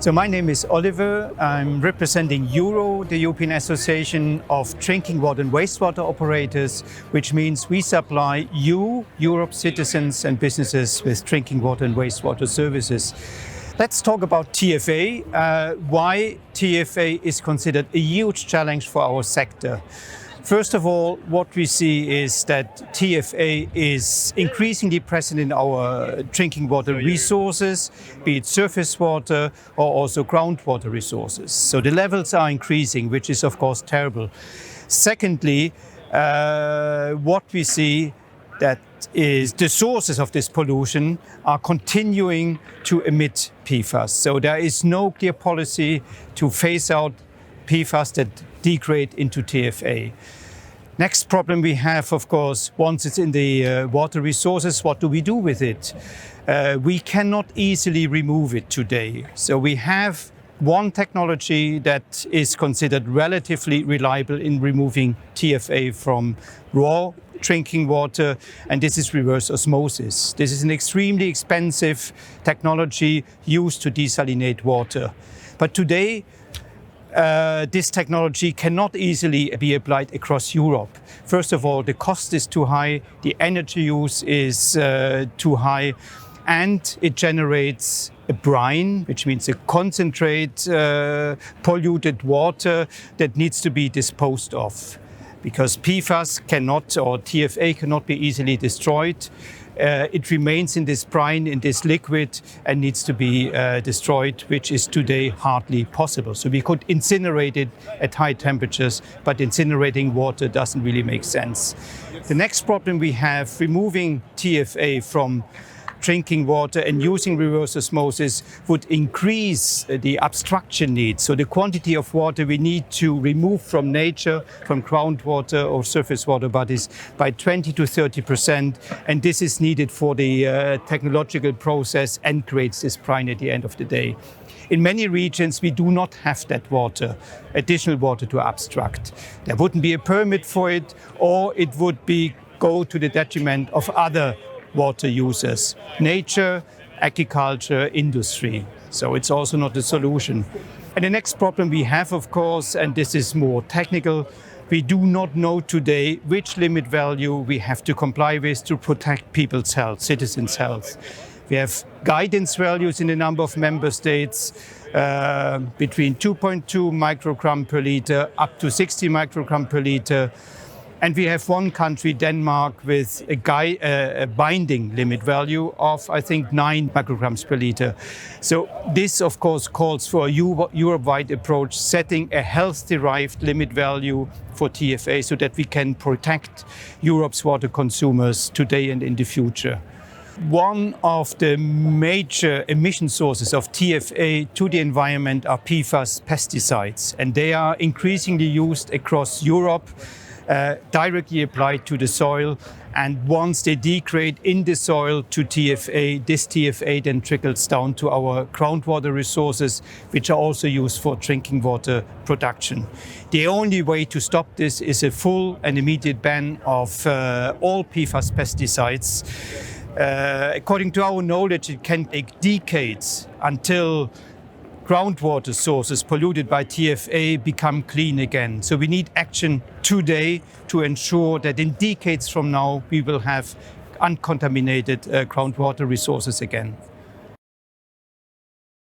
So my name is Oliver. I'm representing EURO, the European Association of Drinking Water and Wastewater Operators, which means we supply you, Europe's citizens and businesses with drinking water and wastewater services. Let's talk about TFA, why TFA is considered a huge challenge for our sector. First of all, what we see is that TFA is increasingly present in our drinking water resources, be it surface water or also groundwater resources. So the levels are increasing, which is of course terrible. Secondly, what we see that is the sources of this pollution are continuing to emit PFAS. So there is no clear policy to phase out PFAS that degrade into TFA. Next problem we have, of course, once it's in the water resources, what do we do with it? We cannot easily remove it today. So we have one technology that is considered relatively reliable in removing TFA from raw drinking water, and this is reverse osmosis. This is an extremely expensive technology used to desalinate water. But today, this technology cannot easily be applied across Europe. First of all, the cost is too high, the energy use is too high, and it generates a brine, which means a concentrate polluted water that needs to be disposed of. Because PFAS cannot, or TFA cannot be easily destroyed. It remains in this brine, in this liquid, and needs to be destroyed, which is today hardly possible. So we could incinerate it at high temperatures, but incinerating water doesn't really make sense. The next problem we have, removing TFA from drinking water and using reverse osmosis would increase the abstraction needs. So the quantity of water we need to remove from nature, from groundwater or surface water bodies by 20 to 30%. And this is needed for the technological process and creates this brine at the end of the day. In many regions, we do not have that water, additional water to abstract. There wouldn't be a permit for it, or it would go to the detriment of other water users, nature, agriculture, industry. So it's also not a solution. And the next problem we have, of course, and this is more technical, we do not know today which limit value we have to comply with to protect people's health, citizens' health. We have guidance values in a number of member states between 2.2 microgram per liter up to 60 microgram per liter. And we have one country, Denmark, with a binding limit value of, I think, 9 micrograms per liter. So this, of course, calls for a Europe-wide approach, setting a health-derived limit value for TFA so that we can protect Europe's water consumers today and in the future. One of the major emission sources of TFA to the environment are PFAS pesticides, and they are increasingly used across Europe. Directly applied to the soil, and once they degrade in the soil to TFA, this TFA then trickles down to our groundwater resources, which are also used for drinking water production. The only way to stop this is a full and immediate ban of all PFAS pesticides. According to our knowledge, it can take decades until groundwater sources polluted by TFA become clean again. So we need action today to ensure that in decades from now we will have uncontaminated groundwater resources again.